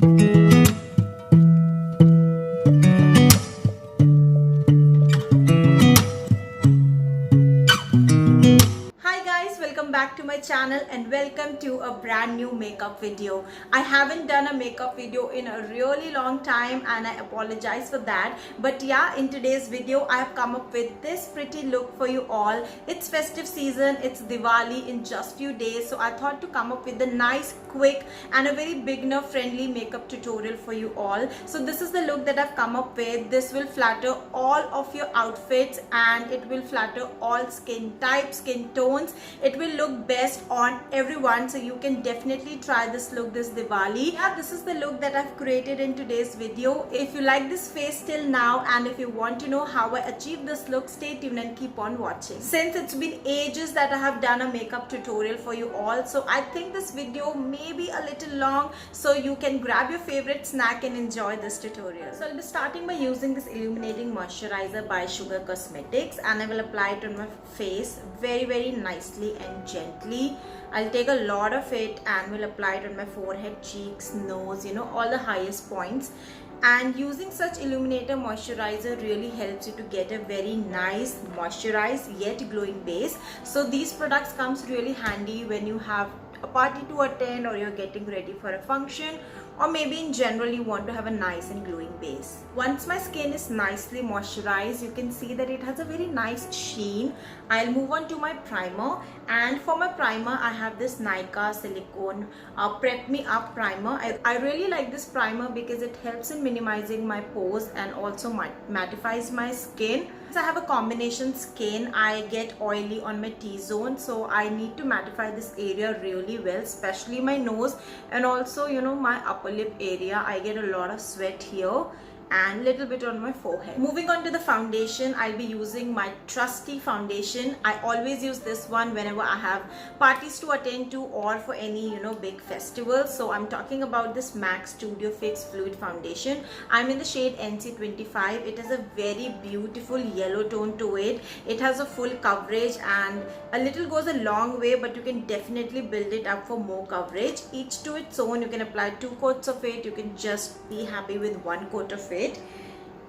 Hi guys, welcome back to my channel and welcome to a brand new makeup video. I haven't done a makeup video in a really long time and I apologize for that. But yeah, in today's video I have come up with this pretty look for you all. It's festive season, it's Diwali in just few days, so I thought to come up with a nice, quick and a very beginner friendly makeup tutorial for you all. So this is the look that I've come up with. This will flatter all of your outfits and it will flatter all skin types, skin tones. It will look best on everyone, so you can definitely try this look this Diwali. Yeah, this is the look that I've created in today's video. If you like this face till now and if you want to know how I achieved this look, stay tuned and keep on watching. Since it's been ages that I have done a makeup tutorial for you all, so I think this video may be a little long, so you can grab your favorite snack and enjoy this tutorial. So I'll be starting by using this illuminating moisturizer by Sugar Cosmetics and I will apply it on my face very nicely and gently. I'll take a lot of it and will apply it on my forehead, cheeks, nose, all the highest points. And using such illuminator moisturizer really helps you to get a very nice moisturized yet glowing base. So these products comes really handy when you have a party to attend or you're getting ready for a function, or maybe in general you want to have a nice and glowing base. Once my skin is nicely moisturized, you can see that it has a very nice sheen. I'll move on to my primer, and for my primer I have this Nykaa silicone Prep Me Up primer. I really like this primer because it helps in minimizing my pores and also mattifies my skin. So I have a combination skin. I get oily on my T-zone, so I need to mattify this area really well, especially my nose and also my upper lip area. I get a lot of sweat here and little bit on my forehead. Moving on to the foundation, I'll be using my trusty foundation. I always use this one whenever I have parties to attend to or for any big festivals. So I'm talking about this MAC Studio Fix Fluid Foundation. I'm in the shade NC25. It has a very beautiful yellow tone to it. It has a full coverage and a little goes a long way, but you can definitely build it up for more coverage. Each to its own. You can apply 2 coats of it. You can just be happy with 1 coat of it.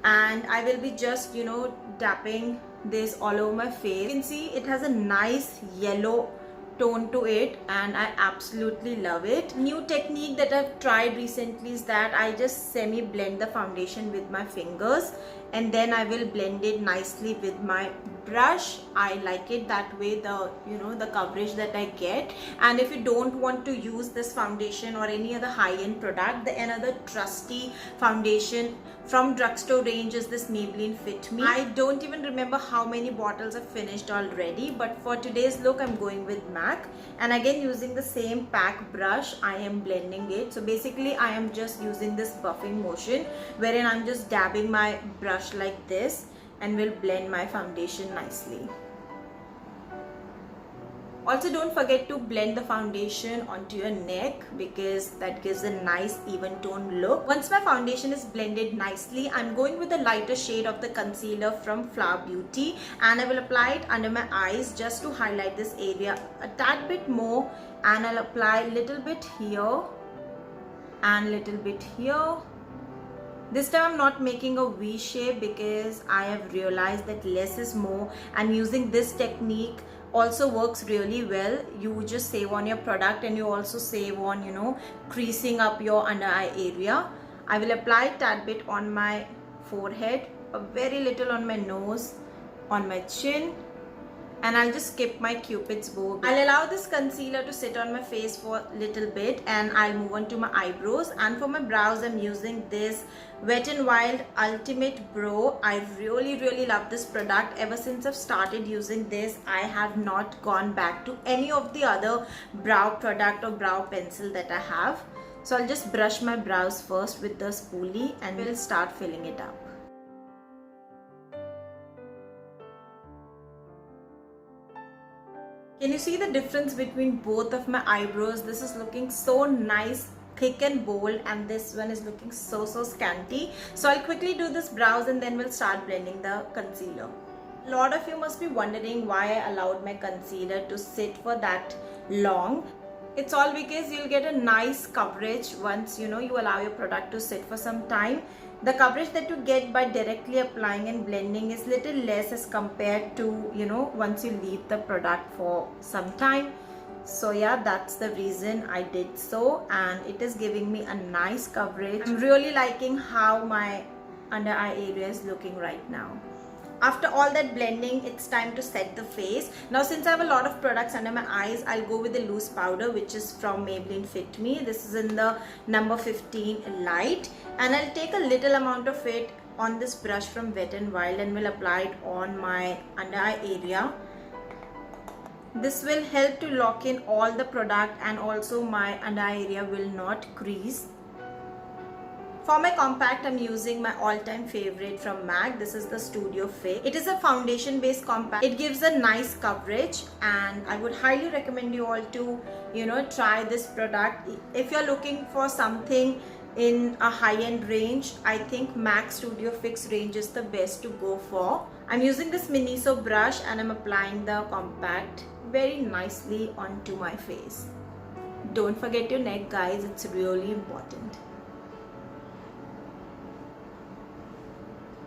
And I will be just dapping this all over my face. You can see it has a nice yellow tone to it and I absolutely love it. New technique that I've tried recently is that I just semi blend the foundation with my fingers and then I will blend it nicely with my brush. I like it that way, the coverage that I get. And if you don't want to use this foundation or any other high-end product, the another trusty foundation from drugstore range is this Maybelline Fit Me. I don't even remember how many bottles I've finished already, but for today's look I'm going with MAC, and again using the same pack brush I am blending it. So basically I am just using this buffing motion wherein I'm just dabbing my brush like this and will blend my foundation nicely. Also, don't forget to blend the foundation onto your neck because that gives a nice even tone look. Once my foundation is blended nicely, I'm going with the lighter shade of the concealer from Flower Beauty and I will apply it under my eyes just to highlight this area a tad bit more, and I'll apply a little bit here and little bit here. This time I'm not making a V shape because I have realized that less is more, and using this technique also works really well. You just save on your product and you also save on creasing up your under eye area. I will apply a tad bit on my forehead, a very little on my nose, on my chin, and I'll just skip my Cupid's bow. I'll allow this concealer to sit on my face for a little bit and I'll move on to my eyebrows. And for my brows I'm using this Wet n Wild Ultimate Brow. I really love this product. Ever since I've started using this, I have not gone back to any of the other brow product or brow pencil that I have. So I'll just brush my brows first with the spoolie and we'll start filling it up. Can you see the difference between both of my eyebrows? This is looking so nice, thick and bold, and this one is looking so scanty. So I'll quickly do this brows and then we'll start blending the concealer. A lot of you must be wondering why I allowed my concealer to sit for that long. It's all because you'll get a nice coverage once you allow your product to sit for some time. The coverage that you get by directly applying and blending is little less as compared to once you leave the product for some time. So yeah, that's the reason I did so, and it is giving me a nice coverage. I'm really liking how my under eye area is looking right now. After all that blending, it's time to set the face. Now since I have a lot of products under my eyes, I'll go with the loose powder, which is from Maybelline Fit Me. This is in the number 15 light, and I'll take a little amount of it on this brush from Wet n Wild and will apply it on my under eye area. This will help to lock in all the product, and also my under eye area will not crease. For my compact, I'm using my all-time favorite from MAC. This is the Studio Fix. It is a foundation-based compact. It gives a nice coverage, and I would highly recommend you all to, try this product. If you're looking for something in a high-end range, I think MAC Studio Fix range is the best to go for. I'm using this Miniso brush and I'm applying the compact very nicely onto my face. Don't forget your neck, guys. It's really important.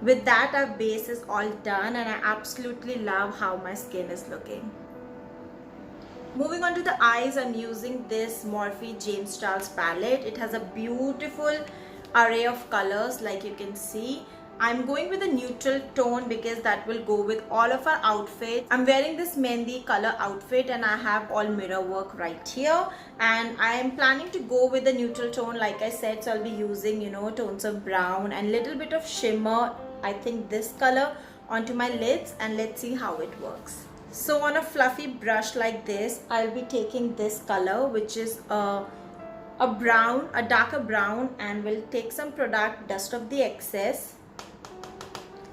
With that, our base is all done, and I absolutely love how my skin is looking. Moving on to the eyes, I'm using this Morphe James Charles palette. It has a beautiful array of colors, like you can see. I'm going with a neutral tone because that will go with all of our outfits. I'm wearing this Mehndi color outfit, and I have all mirror work right here, and I am planning to go with the neutral tone, like I said. So I'll be using tones of brown and little bit of shimmer, I think this color, onto my lids, and let's see how it works. So on a fluffy brush like this, I'll be taking this color, which is a brown, a darker brown, and we'll take some product, dust off the excess,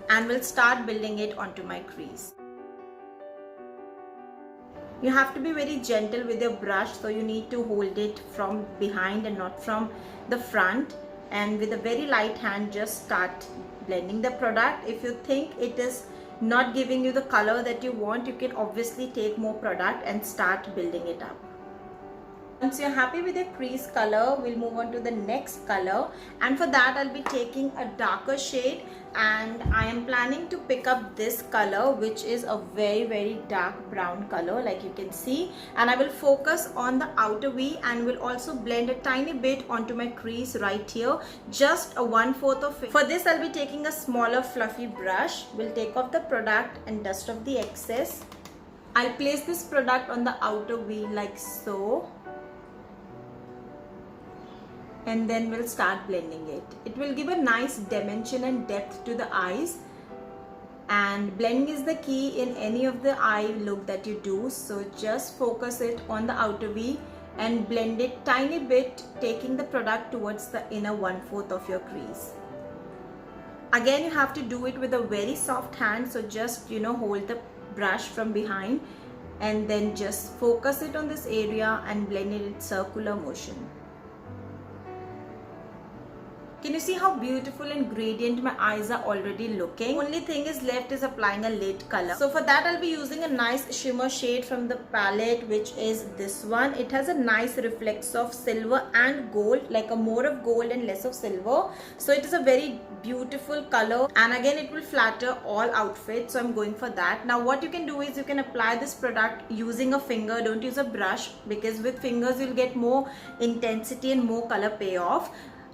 and we'll start building it onto my crease. You have to be very gentle with your brush, so you need to hold it from behind and not from the front, and with a very light hand just start blending the product. If you think it is not giving you the color that you want, you can obviously take more product and start building it up. Once you're happy with your crease color, we'll move on to the next color, and for that I'll be taking a darker shade, and I am planning to pick up this color, which is a very dark brown color, like you can see, and I will focus on the outer V and will also blend a tiny bit onto my crease right here, just a 1/4 of it. For this I'll be taking a smaller fluffy brush. We'll take off the product and dust off the excess. I'll place this product on the outer V like so, and then we'll start blending it. It will give a nice dimension and depth to the eyes, and blending is the key in any of the eye look that you do. So just focus it on the outer V and blend it tiny bit, taking the product towards the inner 1/4 of your crease. Again, you have to do it with a very soft hand, so just hold the brush from behind and then just focus it on this area and blend it in circular motion. Can you see how beautiful and gradient my eyes are already looking? Only thing is left is applying a lid color. So for that I'll be using a nice shimmer shade from the palette, which is this one. It has a nice reflex of silver and gold, like a more of gold and less of silver. So it is a very beautiful color, and again it will flatter all outfits, so I'm going for that. Now what you can do is you can apply this product using a finger. Don't use a brush, because with fingers you'll get more intensity and more color payoff.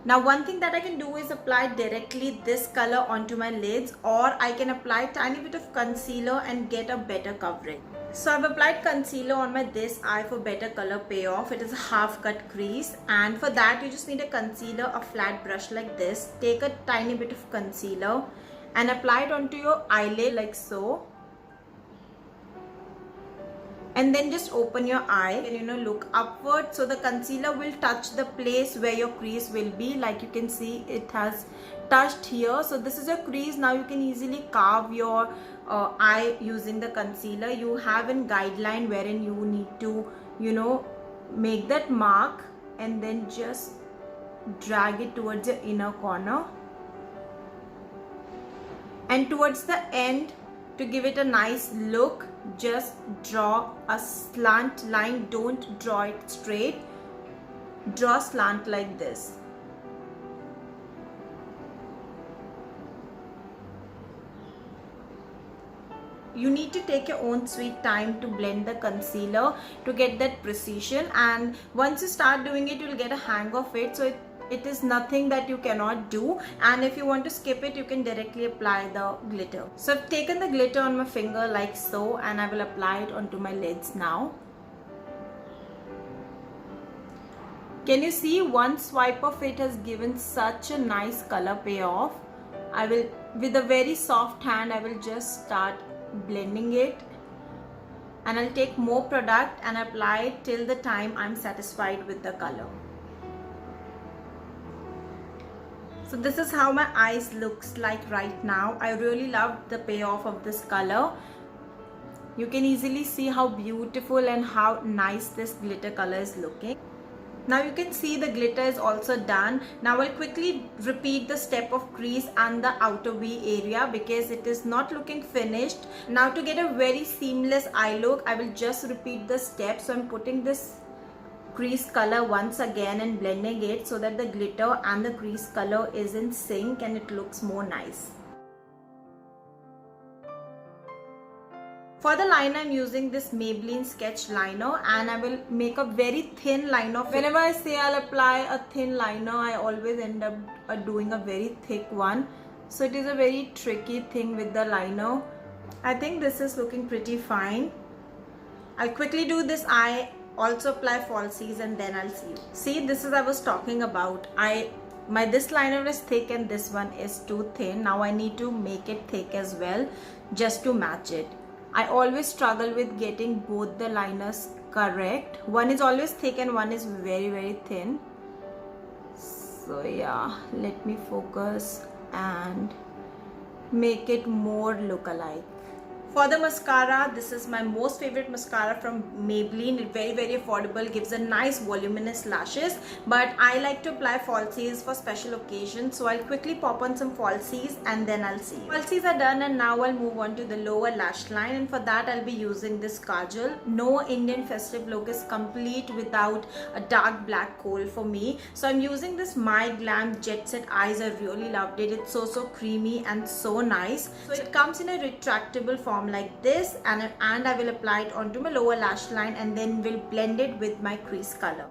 Now one thing that I can do is apply directly this color onto my lids, or I can apply a tiny bit of concealer and get a better coverage. So I've applied concealer on my this eye for better color payoff. It is a half cut crease, and for that you just need a concealer, a flat brush like this. Take a tiny bit of concealer and apply it onto your eyelid like so. And then just open your eye and look upward, so the concealer will touch the place where your crease will be. Like you can see, it has touched here. So this is your crease. Now you can easily carve your eye using the concealer. You have a guideline wherein you need to make that mark and then just drag it towards your inner corner and towards the end to give it a nice look. just draw a slant line. Don't draw it straight, draw slant like this. You need to take your own sweet time to blend the concealer to get that precision, and once you start doing it, you'll get a hang of it. So it is nothing that you cannot do, and if you want to skip it, you can directly apply the glitter. So I've taken the glitter on my finger like so, and I will apply it onto my lids now. Can you see one swipe of it has given such a nice color payoff? I will, with a very soft hand, I will just start blending it, and I'll take more product and apply it till the time I'm satisfied with the color. So this is how my eyes looks like right now. I really love the payoff of this color. You can easily see how beautiful and how nice this glitter color is looking. Now you can see the glitter is also done. Now I'll quickly repeat the step of crease and the outer V area because it is not looking finished. Now to get a very seamless eye look, I will just repeat the steps. So I'm putting this crease color once again and blending it so that the glitter and the crease color is in sync and it looks more nice. For the liner, I'm using this Maybelline Sketch Liner, and I will make a very thin line of it. Whenever I say I'll apply a thin liner, I always end up doing a very thick one. So it is a very tricky thing with the liner. I think this is looking pretty fine. I'll quickly do this eye, also apply falsies, and then I'll see you. See, this is I was talking about. This liner is thick and this one is too thin. Now I need to make it thick as well just to match it. I always struggle with getting both the liners correct. One is always thick and one is very, very thin. So yeah, let me focus and make it more look alike. For the mascara, this is my most favorite mascara from Maybelline. It's very, very affordable, gives a nice voluminous lashes, but I like to apply falsies for special occasions. So I'll quickly pop on some falsies and then I'll see you. Falsies are done, and now I'll move on to the lower lash line, and for that I'll be using this kajal. No Indian festive look is complete without a dark black kohl for me. So I'm using this My Glam Jet Set Eyes. I really loved it. It's so creamy and so nice. So it comes in a retractable form like this, and I will apply it onto my lower lash line and then will blend it with my crease color.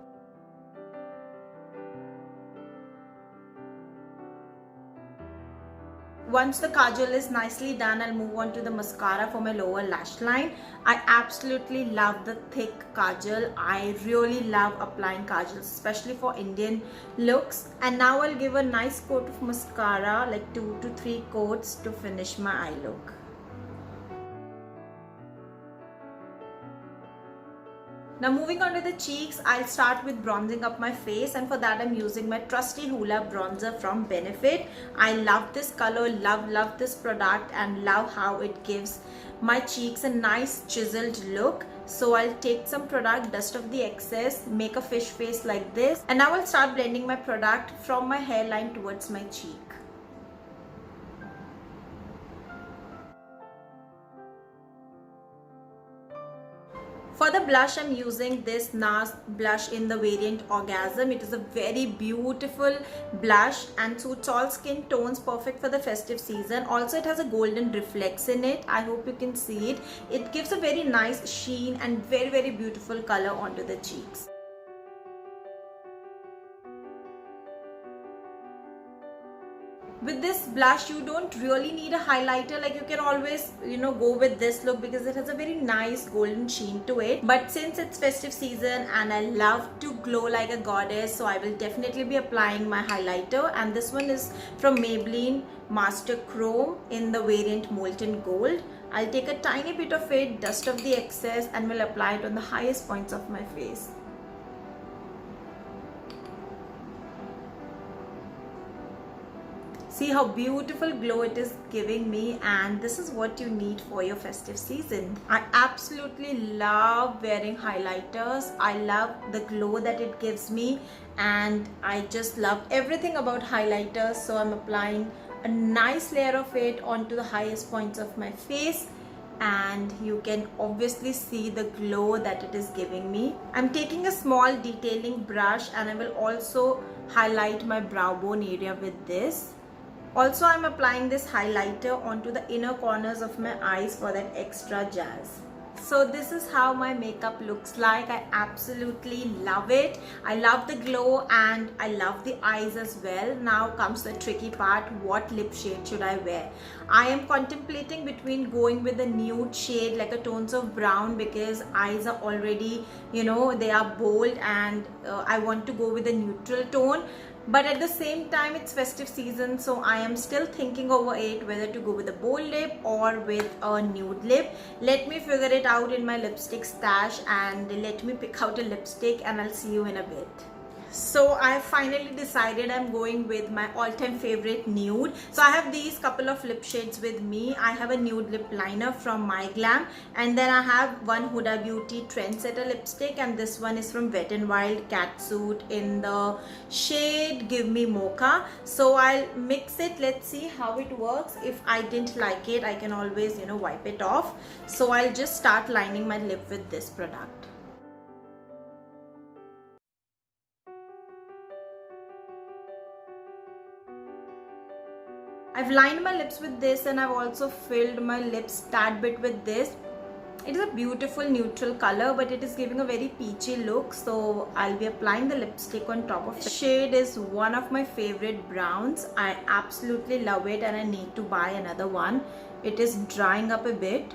Once the kajal is nicely done, I'll move on to the mascara for my lower lash line. I absolutely love the thick kajal. I really love applying kajal, especially for Indian looks. And now I'll give a nice coat of mascara, like 2 to 3 coats to finish my eye look. Now moving on to the cheeks, I'll start with bronzing up my face, and for that I'm using my trusty Hoola bronzer from Benefit. I love this color, love this product, and love how it gives my cheeks a nice chiseled look. So I'll take some product, dust off the excess, make a fish face like this, and now I'll start blending my product from my hairline towards my cheek. For the blush, I'm using this NARS blush in the variant Orgasm. It is a very beautiful blush and suits all skin tones, perfect for the festive season. Also, it has a golden reflex in it. I hope you can see it. It gives a very nice sheen and very, very beautiful color onto the cheeks. With this blush, you don't really need a highlighter. Like, you can always, go with this look because it has a very nice golden sheen to it. But since it's festive season and I love to glow like a goddess, so I will definitely be applying my highlighter. And this one is from Maybelline Master Chrome in the variant Molten Gold. I'll take a tiny bit of it, dust off the excess, and will apply it on the highest points of my face. See how beautiful glow it is giving me, and this is what you need for your festive season. I absolutely love wearing highlighters. I love the glow that it gives me, and I just love everything about highlighters. So I'm applying a nice layer of it onto the highest points of my face, and you can obviously see the glow that it is giving me. I'm taking a small detailing brush and I will also highlight my brow bone area with this. Also, I'm applying this highlighter onto the inner corners of my eyes for that extra jazz. So this is how my makeup looks like. I absolutely love it. I love the glow and I love the eyes as well. Now comes the tricky part. What lip shade should I wear? I am contemplating between going with a nude shade like a tones of brown, because eyes are already, they are bold, and I want to go with a neutral tone. But at the same time, it's festive season, so I am still thinking over it whether to go with a bold lip or with a nude lip. Let me figure it out in my lipstick stash, and let me pick out a lipstick, and I'll see you in a bit. So I finally decided I'm going with my all-time favorite nude. So I have these couple of lip shades with me. I have a nude lip liner from My Glam, and then I have one Huda Beauty Trendsetter lipstick, and this one is from Wet n Wild Catsuit in the shade Give Me Mocha. So I'll mix it. Let's see how it works. If I didn't like it, I can always wipe it off. So I'll just start lining my lip with this product. I've lined my lips with this, and I've also filled my lips tad bit with this. It is a beautiful neutral color, but it is giving a very peachy look. So I'll be applying the lipstick on top of it. The shade is one of my favorite browns. I absolutely love it, and I need to buy another one. It is drying up a bit.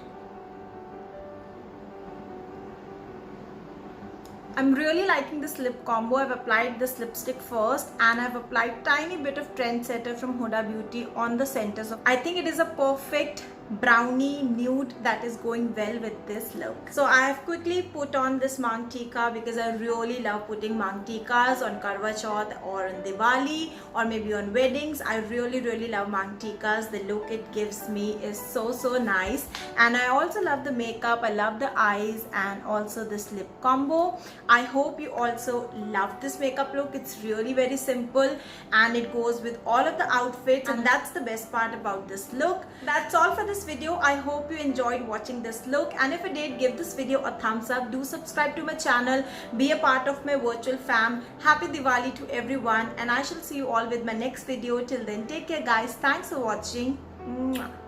I'm really liking this lip combo. I've applied this lipstick first, and I've applied tiny bit of Trendsetter from Huda Beauty on the centers of. I think it is a perfect brownie nude that is going well with this look. So I have quickly put on this Mang Tika, because I really love putting Mang Tikas on Karwa Chauth or on Diwali or maybe on weddings. I really love Mang Tikas. The look it gives me is so nice, and I also love the makeup. I love the eyes and also this lip combo. I hope you also love this makeup look. It's really very simple, and it goes with all of the outfits, and that's the best part about this look. That's all for this video. I hope you enjoyed watching this look, and if you did, give this video a thumbs up. Do subscribe to my channel, be a part of my virtual fam. Happy Diwali to everyone, and I shall see you all with my next video. Till then, take care guys. Thanks for watching. Mwah.